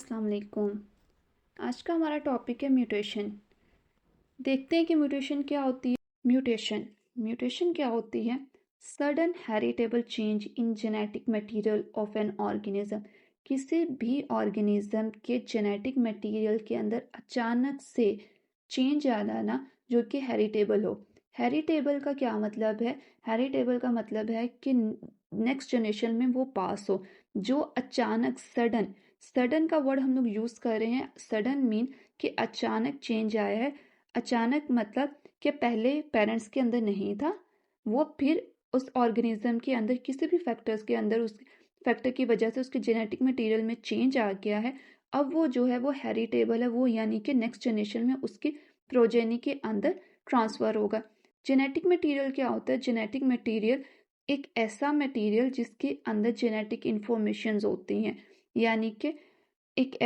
अस्सलाम वालेकुम। आज का हमारा टॉपिक है म्यूटेशन। देखते हैं कि म्यूटेशन क्या होती है। म्यूटेशन क्या होती है? Sudden heritable change in genetic material of an organism. किसी भी ऑर्गेनिज्म के जेनेटिक मटेरियल के अंदर अचानक से चेंज आ जाना जो कि हेरिटेबल हो। हेरिटेबल का क्या मतलब है? हेरिटेबल का मतलब है कि नेक्स्ट जनरेशन में वो पास हो। जो अचानक सडन का वर्ड हम लोग यूज कर रहे हैं। सडन मीन कि अचानक चेंज आया है। अचानक मतलब कि पहले पेरेंट्स के अंदर नहीं था, वो फिर उस ऑर्गेनिज्म के अंदर किसी भी फैक्टर्स के अंदर उस फैक्टर की वजह से उसके जेनेटिक मटेरियल में चेंज आ गया है। अब वो जो है वो हेरिटेबल है, वो यानी कि नेक्स्ट जनरेशन में उसकी प्रोजेनी के अंदर ट्रांसफर होगा। जेनेटिक मटेरियल क्या होता है? जेनेटिक मटेरियल एक ऐसा मटेरियल जिसके अंदर जेनेटिक इंफॉर्मेशन होती हैं, यानी कि एक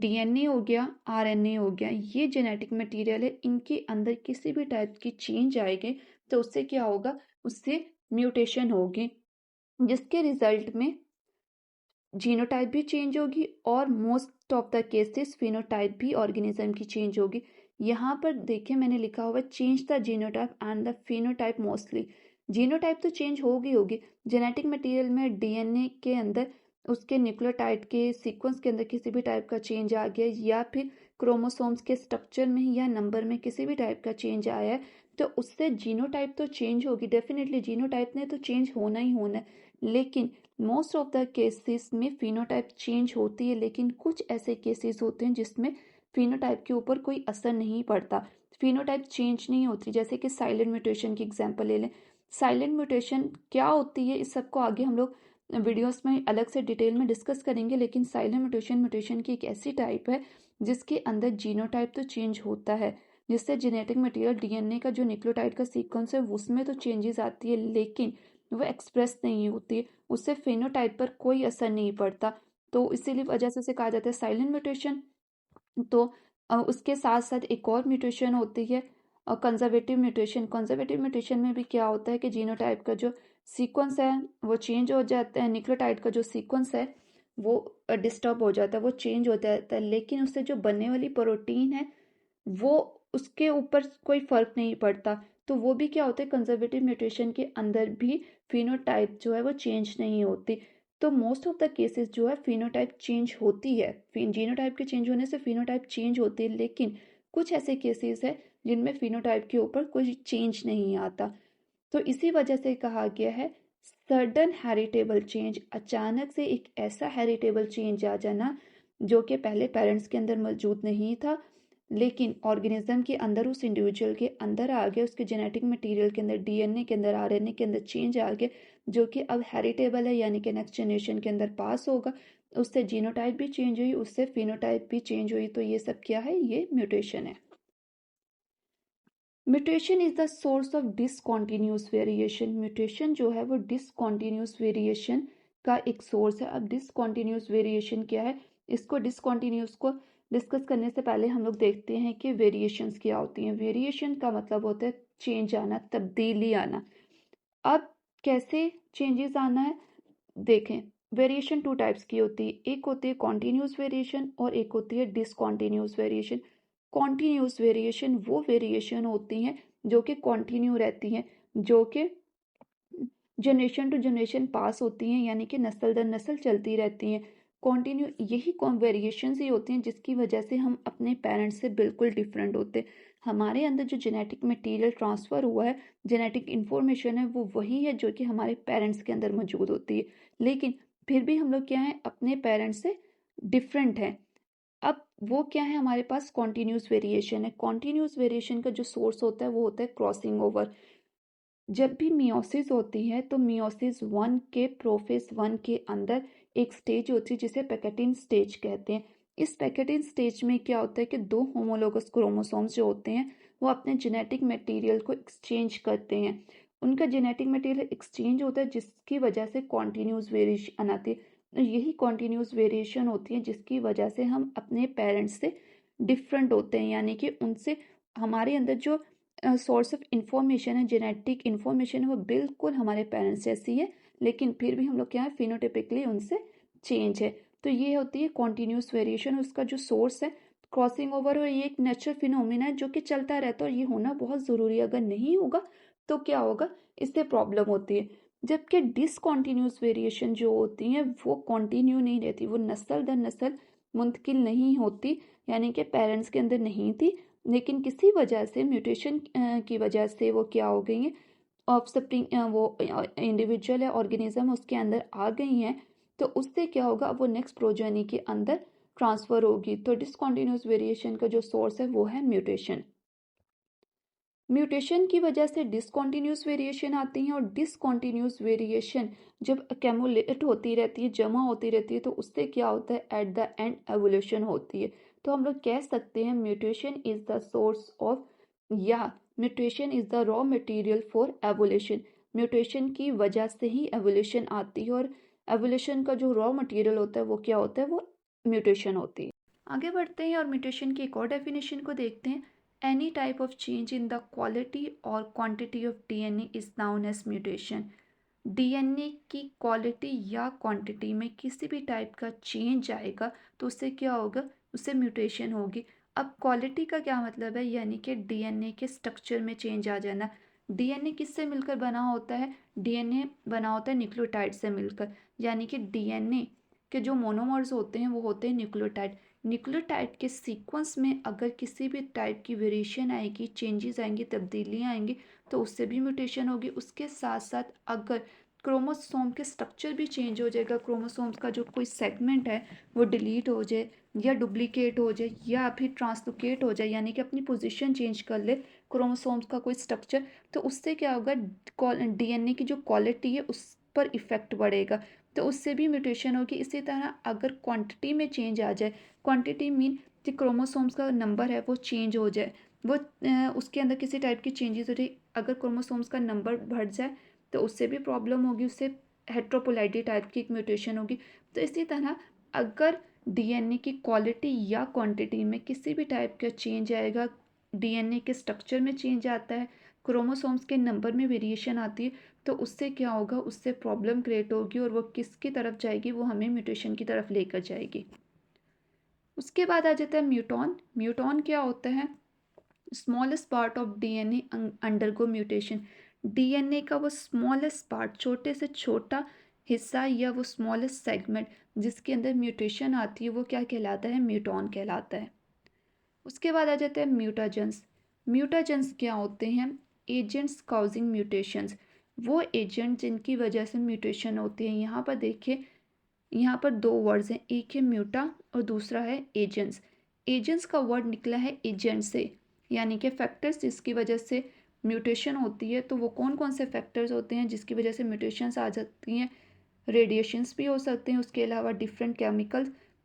डीएनए हो गया, आरएनए हो गया, ये जेनेटिक मटेरियल है। इनके अंदर किसी भी टाइप की चेंज आएगी तो उससे क्या होगा? उससे म्यूटेशन होगी, जिसके रिजल्ट में जीनोटाइप भी चेंज होगी और most of the cases phenotype भी ऑर्गेनिज्म की चेंज होगी। यहाँ पर देखिए मैंने लिखा हुआ change the genotype and the phenotype mostly. Genotype तो चेंज होगी जेनेटिक मटेरियल में, डीएनए के अंदर उसके न्यूक्लियोटाइड के सीक्वेंस के अंदर किसी भी टाइप का चेंज आ गया, या फिर क्रोमोसोम्स के स्ट्रक्चर में या नंबर में किसी भी टाइप का चेंज आया है, तो उससे जीनोटाइप तो चेंज होगी। डेफिनेटली जीनोटाइप ने तो चेंज होना ही होना है, लेकिन मोस्ट ऑफ द केसेस में फिनोटाइप चेंज होती है। लेकिन कुछ ऐसे केसेस होते हैं जिसमें फिनोटाइप के ऊपर कोई असर नहीं पड़ता, फिनोटाइप चेंज नहीं होती। जैसे कि साइलेंट म्यूटेशन की एग्जांपल ले लें। साइलेंट म्यूटेशन क्या होती है, इस सबको आगे हम लोग वीडियोस में अलग से डिटेल में डिस्कस करेंगे। लेकिन साइलेंट म्यूटेशन की एक ऐसी टाइप है जिसके अंदर जीनोटाइप तो चेंज होता है, जिससे जेनेटिक मटेरियल डीएनए का जो न्यूक्लियोटाइड का सीक्वेंस है उसमें तो चेंजेस आती है, लेकिन वो एक्सप्रेस नहीं होती, उससे फेनोटाइप पर कोई असर नहीं पड़ता। तो इसीलिए वजह से उसे कहा जाता है साइलेंट म्यूटेशन। तो उसके साथ साथ एक और म्यूटेशन होती है कंजर्वेटिव म्यूटेशन। कंजर्वेटिव म्यूटेशन में भी क्या होता है कि जीनोटाइप का जो सीक्वेंस है वो चेंज हो जाता है, न्यूक्लियोटाइड का जो सीक्वेंस है वो डिस्टर्ब हो जाता है, वो चेंज हो जाता है, लेकिन उससे जो बनने वाली प्रोटीन है वो उसके ऊपर कोई फर्क नहीं पड़ता। तो वो भी क्या होता है, कंजर्वेटिव म्यूटेशन के अंदर भी फिनोटाइप जो है वो चेंज नहीं होती। तो मोस्ट ऑफ द केसेस जो है फिनोटाइप चेंज होती है, जीनोटाइप के चेंज होने से फिनोटाइप चेंज होती है, लेकिन कुछ ऐसे केसेस है जिनमें फिनोटाइप के ऊपर कोई चेंज नहीं आता। तो इसी वजह से कहा गया है सडन हेरिटेबल चेंज। अचानक से एक ऐसा हेरिटेबल चेंज आ जाना जो कि पहले पेरेंट्स के अंदर मौजूद नहीं था, लेकिन ऑर्गेनिज्म के अंदर उस इंडिविजुअल के अंदर आ गया, उसके जेनेटिक मटेरियल के अंदर, डीएनए के अंदर, आरएनए के अंदर चेंज आ गया, जो कि अब हेरिटेबल है, यानी कि नेक्स्ट जनरेशन के अंदर पास होगा। उससे जीनोटाइप भी चेंज हुई, उससे फिनोटाइप भी चेंज हुई। तो ये सब क्या है? ये म्यूटेशन है। Mutation is the source of discontinuous variation. Mutation जो है वो डिसकॉन्टिन्यूस वेरिएशन का एक सोर्स है। अब डिसकॉन्टिन्यूस वेरिएशन क्या है, इसको डिसकॉन्टिन्यूस को डिस्कस करने से पहले हम लोग देखते हैं कि वेरिएशंस क्या होती हैं। वेरिएशन का मतलब होता है चेंज आना, तब्दीली आना। अब कैसे चेंजेस आना है, देखें। वेरिएशन टू टाइप्स की होती है, एक होती है कॉन्टिन्यूस वेरिएशन और एक होती है डिसकॉन्टिन्यूस वेरिएशन। कॉन्टिन्यूस वेरिएशन वो वेरिएशन होती हैं जो कि कॉन्टिन्यू रहती हैं, जो कि जनरेशन टू जनरेशन पास होती हैं, यानी कि नस्ल दर नस्ल चलती रहती हैं। कॉन्टिन्यू यही वेरिएशन ही होती हैं जिसकी वजह से हम अपने पेरेंट्स से बिल्कुल डिफरेंट होते हैं। हमारे अंदर जो जेनेटिक मटेरियल ट्रांसफ़र हुआ है, जेनेटिक इन्फॉर्मेशन है, वो वही है जो कि हमारे पेरेंट्स के अंदर मौजूद होती है, लेकिन फिर भी हम लोग क्या हैं, अपने पेरेंट्स से डिफरेंट हैं। अब वो क्या है, हमारे पास कॉन्टिन्यूस वेरिएशन है। कॉन्टिन्यूस वेरिएशन का जो सोर्स होता है वो होता है क्रॉसिंग ओवर। जब भी मियोसिस होती है तो मियोसिस वन के प्रोफेस वन के अंदर एक स्टेज होती है जिसे पैकेटिन स्टेज कहते हैं। इस पैकेटिन स्टेज में क्या होता है कि दो होमोलोगस क्रोमोसोम्स जो होते हैं वो अपने जेनेटिक मटेरियल को एक्सचेंज करते हैं। उनका जेनेटिक मटेरियल एक्सचेंज होता है जिसकी वजह से कॉन्टिन्यूस वेरिएशन आती है। तो यही कॉन्टिन्यूस वेरिएशन होती है जिसकी वजह से हम अपने पेरेंट्स से डिफरेंट होते हैं, यानी कि उनसे हमारे अंदर जो सोर्स ऑफ इंफॉर्मेशन है, जेनेटिक इंफॉर्मेशन है, वो बिल्कुल हमारे पेरेंट्स जैसी है, लेकिन फिर भी हम लोग क्या है, फिनोटाइपिकली उनसे चेंज है। तो ये होती है कॉन्टिन्यूस वेरिएशन, उसका जो सोर्स है क्रॉसिंग ओवर, और ये एक नेचुरल फिनोमिना है जो कि चलता रहता है और ये होना बहुत ज़रूरी है। अगर नहीं होगा तो क्या होगा, इससे प्रॉब्लम होती है। जबकि डिसकॉन्टिन्यूस वेरिएशन जो होती हैं वो कॉन्टिन्यू नहीं रहती, वो नस्ल दर नस्ल मुंतकिल नहीं होती, यानी कि पेरेंट्स के अंदर नहीं थी, लेकिन किसी वजह से म्यूटेशन की वजह से वो क्या हो गई हैं, ऑफ स्प्रिंग वो इंडिविजुअल है ऑर्गेनिज्म उसके अंदर आ गई हैं, तो उससे क्या होगा, वो नेक्स्ट प्रोजेनी के अंदर ट्रांसफर होगी। तो डिसकॉन्टिन्यूस वेरिएशन का जो सोर्स है वो है म्यूटेशन। म्यूटेशन की वजह से डिसकॉन्टिन्यूस वेरिएशन आती हैं, और डिसकॉन्टिन्यूस वेरिएशन जब अकेमुलेट होती रहती है, जमा होती रहती है, तो उससे क्या होता है, एट द एंड एवोल्यूशन होती है। तो हम लोग कह सकते हैं mutation is the source of, या mutation is the raw material for evolution. Mutation की वजह से ही एवोल्यूशन आती है, और एवोल्यूशन का जो रॉ मटेरियल होता है वो क्या होता है, वो म्यूटेशन होती है। आगे बढ़ते हैं और म्यूटेशन की एक और डेफिनेशन को देखते हैं। Any type of change in the quality or quantity of DNA is known as mutation. DNA की क्वालिटी या क्वांटिटी में किसी भी टाइप का चेंज आएगा तो उससे क्या होगा, उससे म्यूटेशन होगी। अब क्वालिटी का क्या मतलब है, यानी कि डीएनए के स्ट्रक्चर में चेंज आ जाना। डीएनए किससे मिलकर बना होता है, डीएनए बना होता है न्यूक्लियोटाइड से मिलकर, यानी कि डीएनए के जो मोनोमर्स होते हैं वो होते हैं न्यूक्लियोटाइड। न्यूक्लियोटाइड के सीक्वेंस में अगर किसी भी टाइप की वेरिएशन आएगी, चेंजेस आएंगी, तब्दीलियाँ आएंगी, तो उससे भी म्यूटेशन होगी। उसके साथ साथ अगर क्रोमोसोम के स्ट्रक्चर भी चेंज हो जाएगा, क्रोमोसोम्स का जो कोई सेगमेंट है वो डिलीट हो जाए या डुप्लीकेट हो जाए या फिर ट्रांसलोकेट हो जाए, यानी कि अपनी पोजीशन चेंज कर ले क्रोमोसोम्स का कोई स्ट्रक्चर, तो उससे क्या होगा, डीएनए की जो क्वालिटी है उस पर इफेक्ट पड़ेगा, तो उससे भी म्यूटेशन होगी। इसी तरह अगर क्वांटिटी में चेंज आ जाए, क्वांटिटी मीन कि क्रोमोसोम्स का नंबर है वो चेंज हो जाए, वो उसके अंदर किसी टाइप की चेंजेस हो रही, अगर क्रोमोसोम्स का नंबर बढ़ जाए तो उससे भी प्रॉब्लम होगी, उससे हेट्रोपोलाइडी टाइप की एक म्यूटेशन होगी। तो इसी तरह अगर डीएनए की क्वालिटी या क्वांटिटी में किसी भी टाइप का चेंज आएगा, डीएनए के स्ट्रक्चर में चेंज आता है, क्रोमोसोम्स के नंबर में वेरिएशन आती है, तो उससे क्या होगा, उससे प्रॉब्लम क्रिएट होगी और वो किसकी तरफ जाएगी, वो हमें म्यूटेशन की तरफ लेकर जाएगी। उसके बाद आ जाता है म्यूटॉन। म्यूटॉन क्या होता है, smallest part of DNA undergo mutation. DNA का वो स्मॉलेस्ट पार्ट, छोटे से छोटा हिस्सा या वो स्मॉलेस्ट सेगमेंट जिसके अंदर म्यूटेशन आती है वो क्या कहलाता है, म्यूटॉन कहलाता है। उसके बाद आ जाता है म्यूटाजेंस। म्यूटाजेंस क्या होते हैं, एजेंट्स काउजिंग म्यूटेशंस, वो एजेंट जिनकी वजह से म्यूटेशन होती है। यहाँ पर देखिए, यहाँ पर दो वर्ड्स हैं, एक है म्यूटा और दूसरा है एजेंट्स। एजेंट्स का वर्ड निकला है एजेंट से, यानी कि फैक्टर्स जिसकी वजह से म्यूटेशन होती है। तो वो कौन कौन से फैक्टर्स होते हैं जिसकी वजह से म्यूटेशंस आ जाती हैं, रेडिएशंस भी हो सकते हैं, उसके अलावा डिफरेंट केमिकल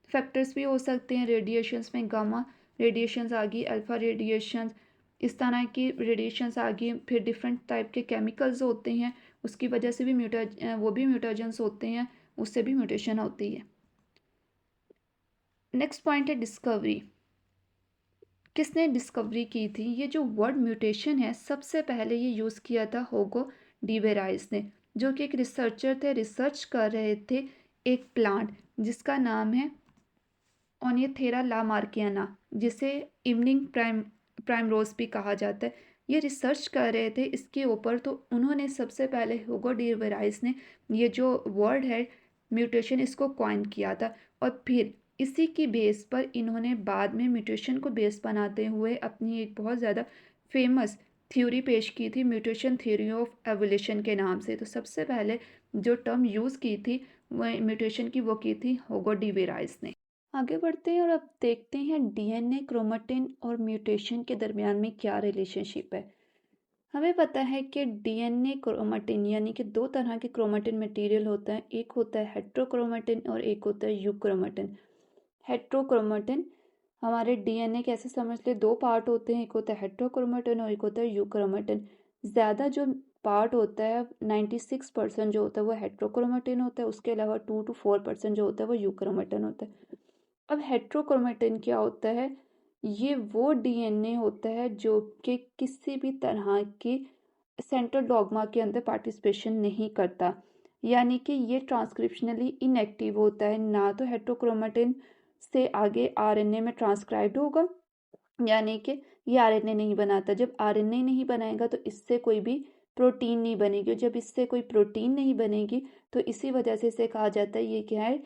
फैक्टर्स भी हो सकते हैं। रेडिएशंस में गामा रेडिएशंस आ गई, अल्फ़ा रेडिएशंस, इस तरह की रेडिएशंस आ गई। फिर डिफरेंट टाइप के केमिकल्स होते हैं, उसकी वजह से भी वो भी म्यूटाजेंस होते हैं, उससे भी म्यूटेशन होती है। नेक्स्ट पॉइंट है डिस्कवरी। किसने डिस्कवरी की थी, ये जो वर्ड म्यूटेशन है सबसे पहले ये यूज़ किया था होगो डी वेराइस ने, जो कि एक रिसर्चर थे, रिसर्च कर रहे थे एक प्लांट जिसका नाम है ओनियथेरा लामार्कियाना, जिसे इवनिंग प्राइम रोज भी कहा जाता है। ये रिसर्च कर रहे थे इसके ऊपर, तो उन्होंने सबसे पहले हुगो डी वेराइस ने ये जो वर्ड है म्यूटेशन इसको कॉइन किया था, और फिर इसी की बेस पर इन्होंने बाद में म्यूटेशन को बेस बनाते हुए अपनी एक बहुत ज़्यादा फेमस थ्योरी पेश की थी, म्यूटेशन थ्योरी ऑफ एवोल्यूशन के नाम से। तो सबसे पहले जो टर्म यूज़ की थी वह म्यूटेशन की, वो की थी हुगो डी वेराइस ने। आगे बढ़ते हैं और अब देखते हैं डीएनए, क्रोमेटिन और म्यूटेशन के दरमियान में क्या रिलेशनशिप है। हमें पता है कि डीएनए क्रोमेटिन, यानी कि दो तरह के क्रोमेटिन मटेरियल होता है, एक होता है हेट्रोक्रोमेटिन और एक होता है यूक्रोमेटिन। हेट्रोक्रोमेटिन हमारे डीएनए के ऐसे समझ ले दो पार्ट होते हैं, एक होता है हेट्रोक्रोमेटिन और एक होता है यूक्रोमेटिन। ज़्यादा जो पार्ट होता है 96% जो होता है वो हेट्रोक्रोमेटिन होता है, उसके अलावा 2 to 4% जो होता है वो यूक्रोमेटिन होता है। अब हेट्रोक्रोमेटिन क्या होता है, ये वो डीएनए होता है जो कि किसी भी तरह की सेंट्रल डॉग्मा के अंदर पार्टिसिपेशन नहीं करता, यानी कि ये ट्रांसक्रिप्शनली इनएक्टिव होता है, ना तो हेट्रोक्रोमेटिन से आगे आरएनए में ट्रांसक्राइब्ड होगा, यानी कि ये आरएनए नहीं बनाता। जब आरएनए नहीं बनाएगा तो इससे कोई भी प्रोटीन नहीं बनेगी, जब इससे कोई प्रोटीन नहीं बनेगी तो इसी वजह से इसे कहा जाता है ये क्या है,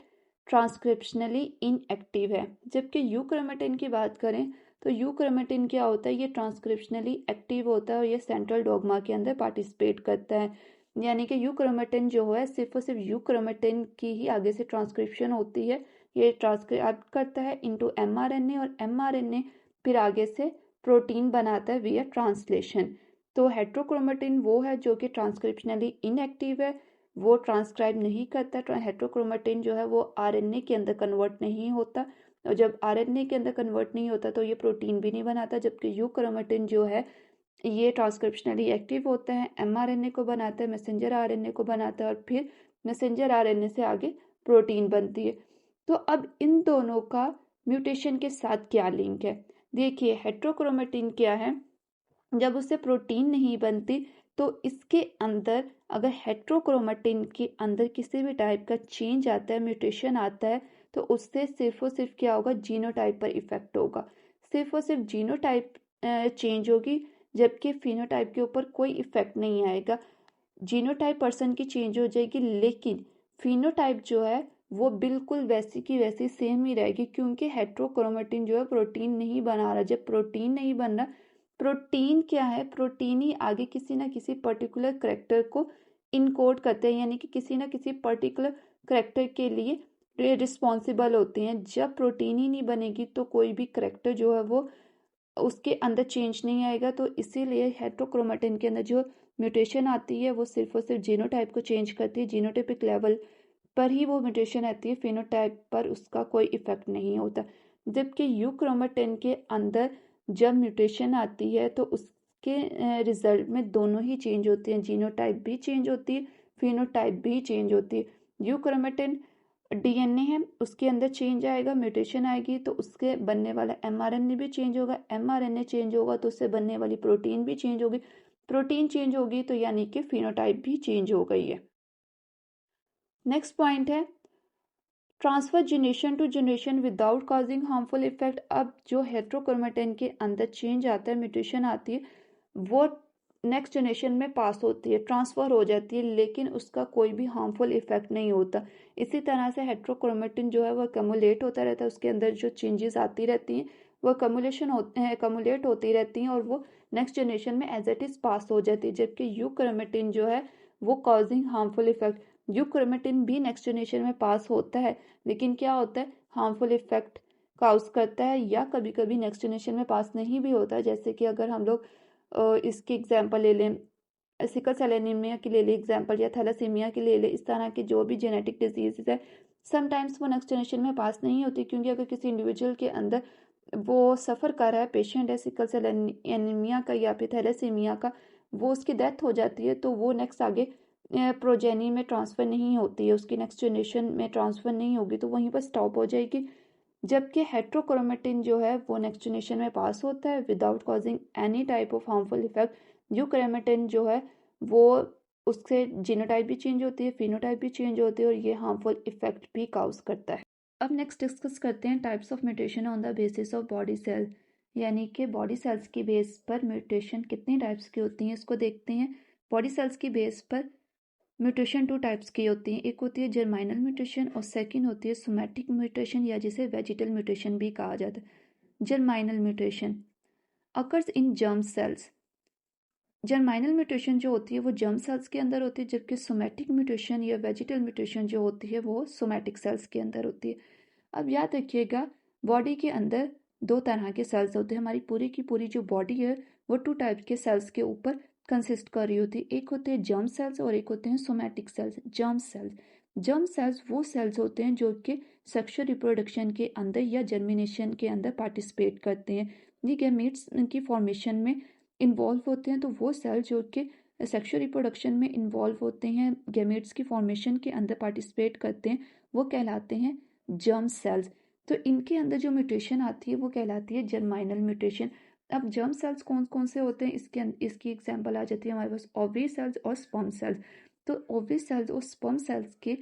ट्रांसक्रिप्शनली इनएक्टिव है। जबकि यूक्रोमेटिन की बात करें तो यूक्रोमेटिन क्या होता है, ये ट्रांसक्रिप्शनली एक्टिव होता है और ये सेंट्रल डोग्मा के अंदर पार्टिसिपेट करता है। यानी कि यूक्रोमेटिन जो है सिर्फ और सिर्फ यूक्रोमेटिन की ही आगे से ट्रांसक्रिप्शन होती है, ये ट्रांसक्राइब करता है इनटू एमआरएनए और एमआरएनए फिर आगे से प्रोटीन बनाता है विया ट्रांसलेशन। तो हेट्रोक्रोमेटिन वो है जो कि ट्रांसक्रिप्शनली इनएक्टिव है, वो ट्रांसक्राइब नहीं करता। हेट्रोक्रोमेटिन जो है वो आरएनए के अंदर कन्वर्ट नहीं होता, और जब आरएनए के अंदर कन्वर्ट नहीं होता तो ये प्रोटीन भी नहीं बनाता। जबकि यूक्रोमेटिन जो है ये ट्रांसक्रिप्शनली एक्टिव होता है, एमआरएनए को बनाता है, मैसेंजर आरएनए को बनाता है और फिर मैसेंजर आरएनए से आगे प्रोटीन बनती है। तो अब इन दोनों का म्यूटेशन के साथ क्या लिंक है? देखिए हेट्रोक्रोमेटिन क्या है, जब उससे प्रोटीन नहीं बनती तो इसके अंदर अगर हेट्रोक्रोमेटिन के अंदर किसी भी टाइप का चेंज आता है, म्यूटेशन आता है, तो उससे सिर्फ और सिर्फ क्या होगा, जीनोटाइप पर इफेक्ट होगा। सिर्फ और सिर्फ जीनोटाइप चेंज होगी, जबकि फिनोटाइप के ऊपर कोई इफेक्ट नहीं आएगा। जीनोटाइप पर्सन की चेंज हो जाएगी, लेकिन फिनोटाइप जो है वो बिल्कुल वैसी की वैसी सेम ही रहेगी, क्योंकि हेट्रोक्रोमेटिन जो है प्रोटीन नहीं बना रहा। जब प्रोटीन नहीं बन रहा, प्रोटीन क्या है, प्रोटीन ही आगे किसी ना किसी पर्टिकुलर करेक्टर को इनकोड करते हैं, यानी कि किसी ना किसी पर्टिकुलर करेक्टर के लिए रिस्पॉन्सिबल होते हैं। जब प्रोटीन ही नहीं बनेगी तो कोई भी करेक्टर जो है वो उसके अंदर चेंज नहीं आएगा। तो इसीलिए हेट्रोक्रोमेटिन के अंदर जो म्यूटेशन आती है वो सिर्फ और सिर्फ जीनोटाइप को चेंज करती है, जीनोटाइपिक लेवल पर ही वो म्यूटेशन आती है, फिनोटाइप पर उसका कोई इफेक्ट नहीं होता। जबकि यूक्रोमेटिन के अंदर जब म्यूटेशन आती है तो उसके रिजल्ट में दोनों ही चेंज होते हैं, जीनोटाइप भी चेंज होती है, फिनोटाइप भी चेंज होती है। यूक्रोमेटिन डीएनए है, उसके अंदर चेंज आएगा, म्यूटेशन आएगी तो उसके बनने वाला एमआरएनए भी चेंज होगा, एमआरएनए चेंज होगा तो उससे बनने वाली प्रोटीन भी चेंज होगी, प्रोटीन चेंज होगी तो यानी कि फिनोटाइप भी चेंज हो गई है। नेक्स्ट पॉइंट है transfer generation to generation without causing harmful effect. अब जो हेट्रोक्रोमेटिन के अंदर चेंज आता है, म्यूटेशन आती है, वो नेक्स्ट जनरेशन में पास होती है, ट्रांसफर हो जाती है, लेकिन उसका कोई भी हार्मफुल इफेक्ट नहीं होता। इसी तरह से हेट्रोक्रोमेटिन जो है वो कम्युलेट होता रहता है, उसके अंदर जो चेंजेस आती रहती हैं वो कम्युलेट होती रहती हैं और वो नेक्स्ट जनरेशन में एज इट इज पास हो जाती है। जबकि यूक्रोमेटिन जो है वो कॉजिंग हार्मफुल इफेक्ट, यूक्रोमेटिन भी नेक्स्ट जनरेशन में पास होता है, लेकिन क्या होता है, हार्मफुल इफेक्ट काउज करता है, या कभी कभी नेक्स्ट जनरेशन में पास नहीं भी होता। जैसे कि अगर हम लोग इसकी एग्जांपल ले लें, सिकल सेल एनीमिया की ले लें एग्जांपल, या थैलासीमिया की ले लें, इस तरह की जो भी जेनेटिक डिजीज है समटाइम्स वो नेक्स्ट जनरेशन में पास नहीं होती, क्योंकि अगर किसी इंडिविजुअल के अंदर वो सफ़र कर रहा है, पेशेंट है सिकल सेल एनीमिया का या फिर थैलासीमिया का, वो उसकी डेथ हो जाती है तो वो नेक्स्ट आगे प्रोजेनी में ट्रांसफ़र नहीं होती है, उसकी नेक्स्ट जनरेशन में ट्रांसफ़र नहीं होगी, तो वहीं पर स्टॉप हो जाएगी। जबकि हेट्रोक्रोमेटिन जो है वो नेक्स्ट जनरेशन में पास होता है without causing any type of harmful effect. Euchromatin जो है वो उससे जीनोटाइप भी चेंज होती है, फिनोटाइप भी चेंज होती है और ये हार्मफुल इफेक्ट भी काउज करता है। अब नेक्स्ट डिस्कस करते हैं types of mutation on the basis of body cell, यानी कि बॉडी सेल्स की बेस पर म्यूटेशन कितनी टाइप्स की होती हैं इसको देखते हैं। बॉडी सेल्स की बेस पर म्यूटेशन टू टाइप्स की होती हैं, एक होती है जर्माइनल म्यूटेशन और सेकंड होती है सोमैटिक म्यूटेशन या जिसे वेजिटल म्यूटेशन भी कहा जाता है। Germinal mutation occurs in germ cells. Germinal mutation जो होती है वो जर्म सेल्स के अंदर होती है, जबकि सोमैटिक म्यूटेशन या वेजिटल म्यूटेशन जो होती है वो सोमैटिक सेल्स के अंदर होती है। अब याद रखिएगा बॉडी के अंदर दो तरह के सेल्स होते हैं, हमारी पूरी की पूरी जो बॉडी है वो टू टाइप के सेल्स के ऊपर कंसिस्ट कर रही होती है, एक होते हैं जर्म सेल्स और एक होते हैं सोमैटिक सेल्स। जर्म सेल्स वो सेल्स होते हैं जो कि सेक्सुअल रिप्रोडक्शन के अंदर या जर्मिनेशन के अंदर पार्टिसिपेट करते हैं, ये गैमेट्स की फॉर्मेशन में इन्वॉल्व होते हैं। तो वो सेल जो कि सेक्सुअल रिप्रोडक्शन में इन्वॉल्व होते हैं, गैमेट्स की फॉर्मेशन के अंदर पार्टिसिपेट करते हैं, वो कहलाते हैं जर्म सेल्स। तो इनके अंदर जो म्यूटेशन आती है वो कहलाती है जर्माइनल म्यूटेशन। अब जर्म सेल्स कौन कौन से होते हैं, इसकी एग्जांपल आ जाती है हमारे पास ओवरी सेल्स और स्पर्म सेल्स। तो ओवरी सेल्स और स्पर्म सेल्स के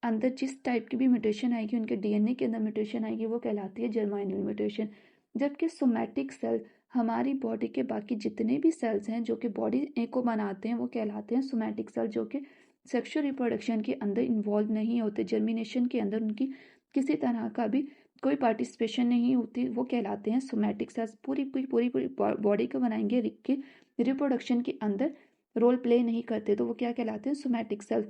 अंदर जिस टाइप की भी म्यूटेशन आएगी, उनके डीएनए के अंदर म्यूटेशन आएगी, वो कहलाती है जर्माइनल म्यूटेशन। जबकि सोमैटिक सेल हमारी बॉडी के बाकी जितने भी सेल्स हैं जो कि बॉडी को बनाते हैं, वो कहलाते हैं सोमैटिक सेल, जो कि सेक्सुअल रिप्रोडक्शन के अंदर इन्वॉल्व नहीं होते, जर्मिनेशन के अंदर उनकी किसी तरह का भी कोई पार्टिसिपेशन नहीं होती, वो कहलाते हैं सोमैटिक सेल्स। पूरी पूरी पूरी पूरी बॉडी को बनाएंगे कि रिप्रोडक्शन के अंदर रोल प्ले नहीं करते, तो वो क्या कहलाते हैं, सोमैटिक सेल्स।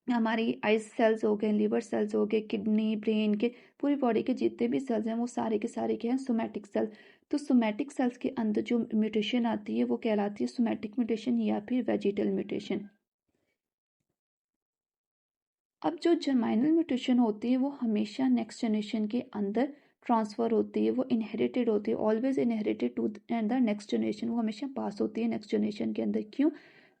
हमारी आइज सेल्स हो गए, लिवर सेल्स हो गए, किडनी, ब्रेन के, पूरी बॉडी के जितने भी सेल्स हैं वो सारे के सारे क्या हैं, सोमैटिक सेल्स। तो सोमैटिक सेल्स के अंदर जो म्यूटेशन आती है वो कहलाती है सोमैटिक म्यूटेशन या फिर वेजिटल म्यूटेशन। अब जो जर्माइनल म्यूटेशन होती है वो हमेशा नेक्स्ट जनरेशन के अंदर ट्रांसफ़र होती है, वो इनहेरिटेड होती है, always inherited to the next generation, वो हमेशा पास होती है नेक्स्ट जनरेशन के अंदर। क्यों?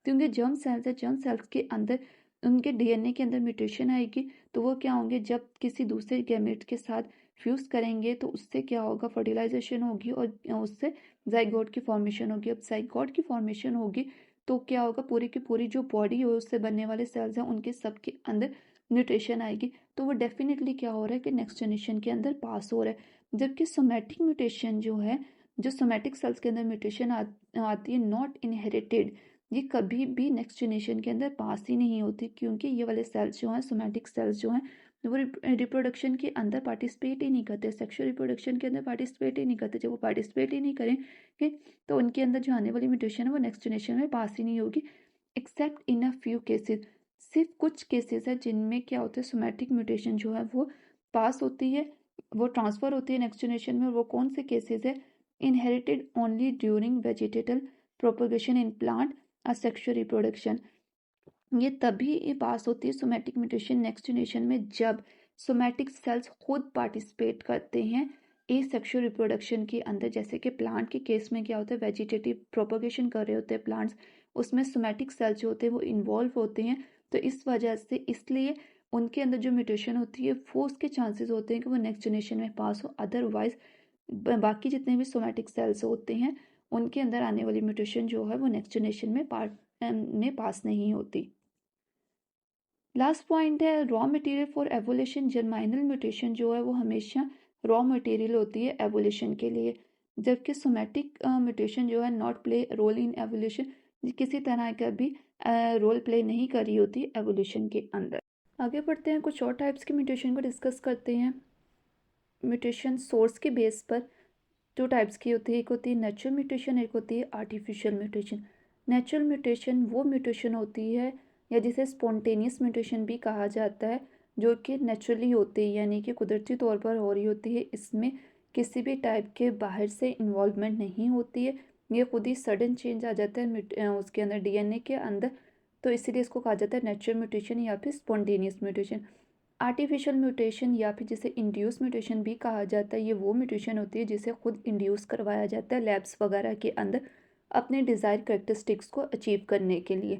क्योंकि जर्म सेल्स है, जर्म सेल्स के अंदर उनके डीएनए के अंदर म्यूटेशन आएगी, तो वो क्या होंगे, जब किसी दूसरे गैमेट के साथ फ्यूज़ करेंगे तो उससे क्या होगा, फर्टिलाइजेशन होगी और उससे जाइगोट की फॉर्मेशन होगी। अब जाइगोट की फॉर्मेशन होगी तो क्या होगा, पूरी की पूरी जो बॉडी है उससे बनने वाले सेल्स हैं उनके सब के अंदर म्यूटेशन आएगी, तो वो डेफिनेटली क्या हो रहा है कि नेक्स्ट जनरेशन के अंदर पास हो रहा है। जबकि सोमैटिक म्यूटेशन जो है, जो सोमैटिक सेल्स के अंदर म्यूटेशन आती है, नॉट इनहेरिटेड, ये कभी भी नेक्स्ट जनरेशन के अंदर पास ही नहीं होती, क्योंकि ये वाले सेल्स जो हैं, सोमैटिक सेल्स जो हैं, वो रिप्रोडक्शन के अंदर पार्टिसिपेट ही नहीं करते, सेक्सुअल रिप्रोडक्शन के अंदर पार्टिसिपेट ही नहीं करते। जब वो पार्टिसिपेट ही नहीं करेंगे तो उनके अंदर जो आने वाली म्यूटेशन है वो नेक्स्ट जनरेशन में पास ही नहीं होगी, accept in a few cases. सिर्फ कुछ केसेस है जिनमें क्या होता है, सोमैटिक म्यूटेशन जो है वो पास होती है, वो ट्रांसफ़र होती है नेक्स्ट जनरेशन में। और वो कौन से केसेस है, इनहेरिटेड ओनली ड्यूरिंग वेजिटेटल propagation in plant sexual reproduction. ये तभी ये पास होती है सोमैटिक म्यूटेशन नेक्स्ट जनरेशन में जब सोमैटिक सेल्स खुद पार्टिसिपेट करते हैं ए सेक्सुअल रिप्रोडक्शन के अंदर। जैसे कि प्लांट के केस में क्या होता है, वेजिटेटिव प्रोपोगेशन कर रहे होते हैं प्लांट्स, उसमें सोमैटिक सेल्स जो होते हैं वो इन्वॉल्व होते हैं, तो इस वजह से इसलिए उनके अंदर जो म्यूटेशन होती है वो उसके चांसेस होते हैं कि वो नेक्स्ट जनरेशन में पास हो। अदरवाइज बाकी जितने भी सोमैटिक सेल्स होते हैं उनके अंदर आने वाली म्यूटेशन जो है वो नेक्स्ट जनरेशन में पास नहीं होती। लास्ट पॉइंट है raw material for evolution. Germinal mutation जो है वो हमेशा रॉ मटेरियल होती है एवोल्यूशन के लिए, जबकि सोमैटिक म्यूटेशन जो है not play role in evolution, किसी तरह का भी रोल प्ले नहीं करी होती एवोल्यूशन के अंदर। आगे बढ़ते हैं, कुछ और टाइप्स के म्यूटेशन को डिस्कस करते हैं। म्यूटेशन सोर्स के बेस पर टू टाइप्स की होती है, एक होती है नेचुरल म्यूटेशन, एक होती है आर्टिफिशियल म्यूटेशन। नेचुरल म्यूटेशन वो म्यूटेशन होती है या जिसे स्पॉन्टेनियस म्यूटेशन भी कहा जाता है, जो कि नेचुरली होती है, यानी कि कुदरती तौर पर हो रही होती है, इसमें किसी भी टाइप के बाहर से इन्वॉल्वमेंट नहीं होती है, ये खुद ही सडन चेंज आ जाता है उसके अंदर डीएनए के अंदर, तो इसीलिए इसको कहा जाता है नेचुरल म्यूटेशन या फिर स्पॉन्टेनियस म्यूटेशन। आर्टिफिशियल म्यूटेशन या फिर जिसे इंड्यूस म्यूटेशन भी कहा जाता है, ये वो म्यूटेशन होती है जिसे खुद इंड्यूस करवाया जाता है लैब्स वगैरह के अंदर अपने डिज़ायर करेक्टरिस्टिक्स को अचीव करने के लिए।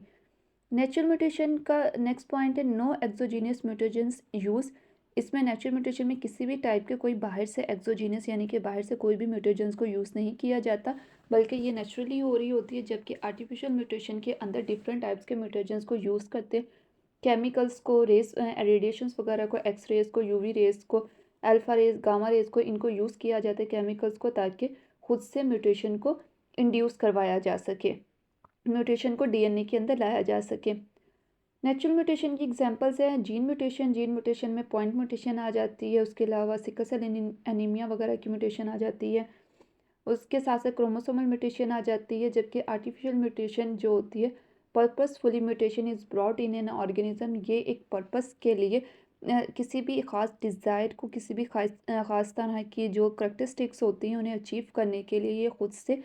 नेचुरल म्यूटेशन का नेक्स्ट पॉइंट है नो एक्सोजीनियस म्यूटेशंस यूज़। इसमें नेचुरल म्यूटेशन में किसी भी टाइप के कोई बाहर से एक्सोजीनियस यानी कि बाहर से कोई भी म्यूटेशंस को यूज़ नहीं किया जाता, बल्कि ये नेचुरली हो रही होती है। जबकि आर्टिफिशियल म्यूटेशन के अंदर डिफरेंट टाइप्स के म्यूटेशंस को यूज़ करते हैं, केमिकल्स को, रेस रेडिएशंस वगैरह को, एक्स रेज को, यूवी रेज को, अल्फा रेज, गामा रेज को, इनको यूज़ किया जाता है केमिकल्स को, ताकि खुद से म्यूटेशन को इंड्यूस करवाया जा सके, म्यूटेशन को डीएनए के अंदर लाया जा सके। नेचुरल म्यूटेशन की एग्जांपल्स हैं जीन म्यूटेशन, जीन म्यूटेशन में पॉइंट म्यूटेशन आ जाती है, उसके अलावा सिकल सेल एनीमिया वगैरह की म्यूटेशन आ जाती है, उसके साथ साथ क्रोमोसोमल म्यूटेशन आ जाती है। जबकि आर्टिफिशियल म्यूटेशन जो होती है, purposefully mutation is brought in an organism, ये एक पर्पस के लिए किसी भी ख़ास डिज़ायर को, किसी भी ख़ास तरह की जो करेक्टरिस्टिक्स होती हैं उन्हें अचीव करने के लिए ये खुद से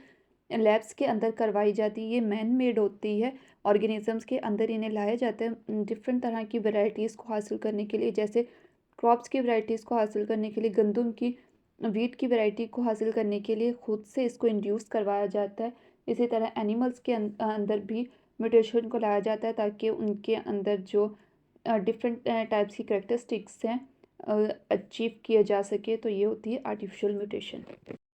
लैब्स के अंदर करवाई जाती है। ये मैन मेड होती है, ऑर्गेनिजम्स के अंदर इन्हें लाया जाता है डिफरेंट तरह की वैरायटीज़ को हासिल करने के लिए, जैसे क्रॉप्स की वैरायटीज़ को हासिल करने के लिए, गंदम की, वीट की वैरायटी को हासिल करने के लिए खुद से इसको इंड्यूस करवाया जाता है। इसी तरह एनिमल्स के अंदर भी म्यूटेशन को लाया जाता है ताकि उनके अंदर जो डिफरेंट टाइप्स की करेक्टरिस्टिक्स हैं अचीव किए जा सके, तो ये होती है आर्टिफिशियल म्यूटेशन।